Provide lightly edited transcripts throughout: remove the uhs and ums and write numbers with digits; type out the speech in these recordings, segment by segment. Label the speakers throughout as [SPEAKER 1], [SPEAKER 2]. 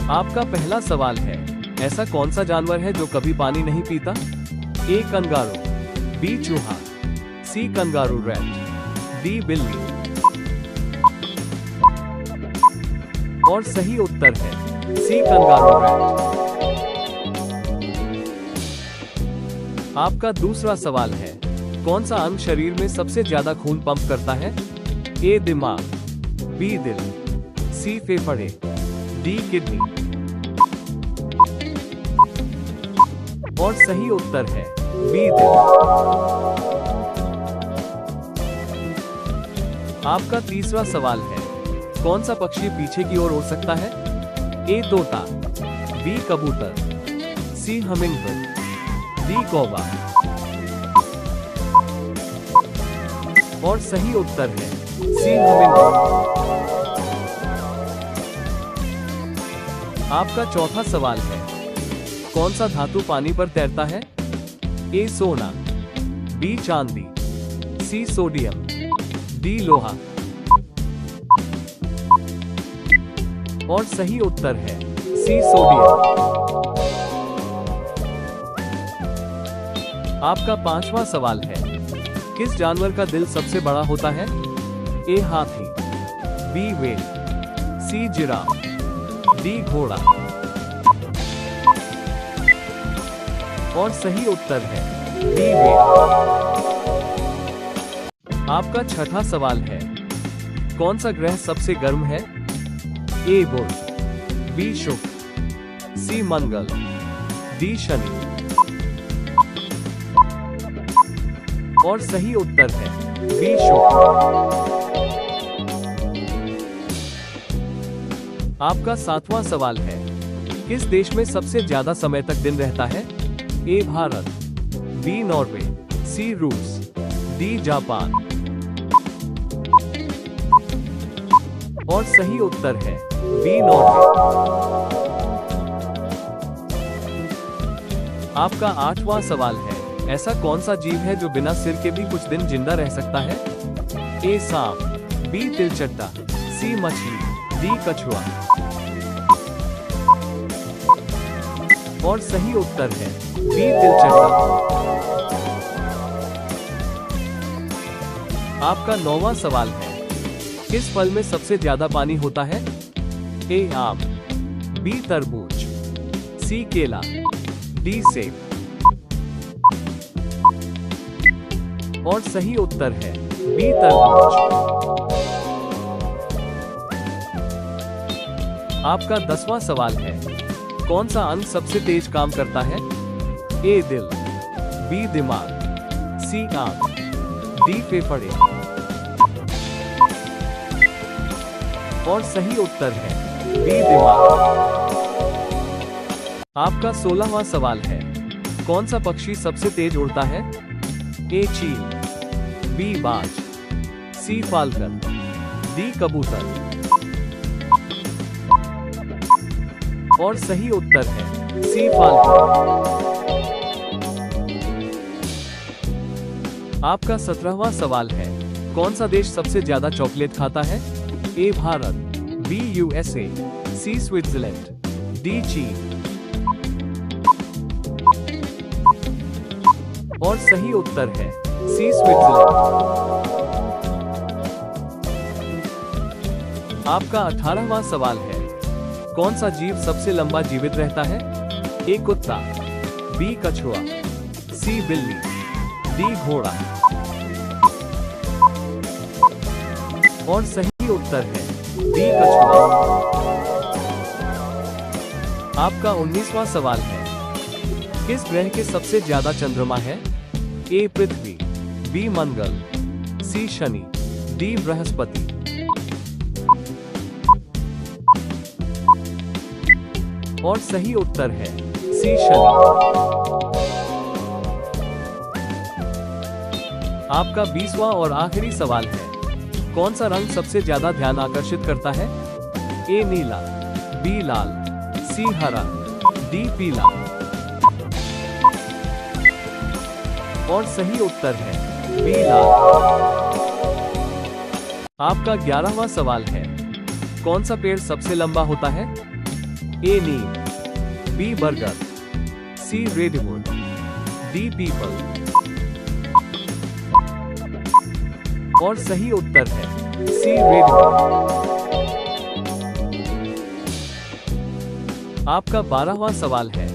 [SPEAKER 1] आपका पहला सवाल है, ऐसा कौन सा जानवर है जो कभी पानी नहीं पीता? ए कंगारू, बी चूहा, सी कंगारू रैट, डी बिल्ली। और सही उत्तर है सी कंगारू रैट। आपका दूसरा सवाल है, कौन सा अंग शरीर में सबसे ज्यादा खून पंप करता है? ए दिमाग, बी दिल, सी फेफड़े, डी किडनी। और सही उत्तर है बी दिल। आपका तीसरा सवाल है, कौन सा पक्षी पीछे की ओर उड़ सकता है? ए तोता, बी कबूतर, सी हमिंगबर्ड, डी कौवा। और सही उत्तर है सी हमिंगबर्ड। आपका चौथा सवाल है, कौन सा धातु पानी पर तैरता है? ए सोना, बी चांदी, सी सोडियम, डी लोहा। और सही उत्तर है सी सोडियम। आपका पांचवा सवाल है, किस जानवर का दिल सबसे बड़ा होता है? ए हाथी, B whale, C giraffe, D घोड़ा। और सही उत्तर है डी व्हेल। आपका छठा सवाल है, कौन सा ग्रह सबसे गर्म है? ए बुध, बी शुक्र, सी मंगल, डी शनि। और सही उत्तर है बी शुक्र। आपका सातवां सवाल है, किस देश में सबसे ज्यादा समय तक दिन रहता है? ए भारत, बी नॉर्वे, सी रूस, डी जापान। और सही उत्तर है बी नॉर्वे। आपका आठवां सवाल है, ऐसा कौन सा जीव है जो बिना सिर के भी कुछ दिन जिंदा रह सकता है? ए सांप, बी तिलचट्टा, सी मछली, डी कछुआ। और सही उत्तर है बी तिलचट्टा। आपका नौवां सवाल है, किस फल में सबसे ज्यादा पानी होता है? ए आम, बी तरबूज, सी केला, डी सेब। और सही उत्तर है बी तरबूज। आपका 10वां सवाल है, कौन सा अंग सबसे तेज काम करता है? ए दिल, बी दिमाग, सी आंख, डी फेफड़े। और सही उत्तर है बी दिमाग। आपका 16वां सवाल है, कौन सा पक्षी सबसे तेज उड़ता है? ए चील, बी बाज, सी फाल्कन, डी कबूतर। और सही उत्तर है सी फाल्कन। आपका 17वां सवाल है, कौन सा देश सबसे ज्यादा चॉकलेट खाता है? ए भारत, बी यूएसए, सी स्विट्जरलैंड, डी चीन। और सही उत्तर है सी स्विट्जरलैंड। आपका 18वां सवाल है, कौन सा जीव सबसे लंबा जीवित रहता है? ए कुत्ता, बी कछुआ, सी बिल्ली, डी घोड़ा। और सही उत्तर है डी कछुआ। आपका 19वां सवाल है, किस ग्रह के सबसे ज्यादा चंद्रमा है? ए पृथ्वी, बी मंगल, सी शनि, डी बृहस्पति। और सही उत्तर है सी शनि। आपका 20वां और आखिरी सवाल है, कौन सा रंग सबसे ज्यादा ध्यान आकर्षित करता है? ए नीला, बी लाल, सी हरा, डी पीला। और सही उत्तर है बी लाल। आपका 11वां सवाल है, कौन सा पेड़ सबसे लंबा होता है? ए नीम, बी बर्गर, सी रेडवुड, डी पीपल। और सही उत्तर है सी रेडवुड। आपका 12वां सवाल है,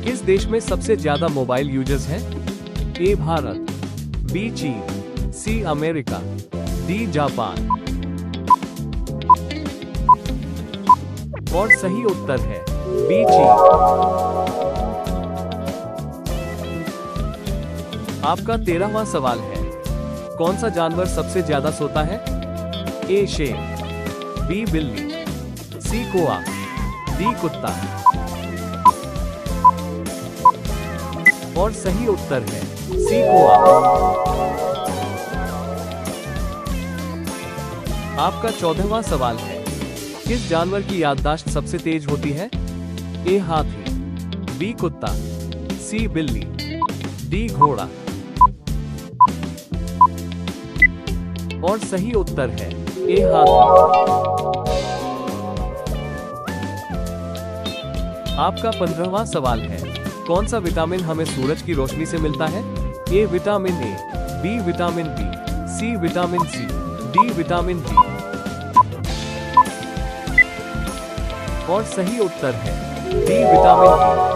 [SPEAKER 1] किस देश में सबसे ज्यादा मोबाइल यूजर्स हैं? ए भारत, बी चीन, सी अमेरिका, डी जापान। और सही उत्तर है बी चीन। आपका 13वां सवाल है, कौन सा जानवर सबसे ज्यादा सोता है? ए शेर, बी बिल्ली, सी कौआ, डी कुत्ता। और सही उत्तर है सी कौआ। आपका 14वां सवाल है, किस जानवर की याददाश्त सबसे तेज होती है? ए हाथी, बी कुत्ता, सी बिल्ली, डी घोड़ा। और सही उत्तर है ए हाथी। आपका 15वां सवाल है, कौन सा विटामिन हमें सूरज की रोशनी से मिलता है? A vitamin A, B vitamin B, C vitamin C, D vitamin D. और सही उत्तर है डी विटामिन डी।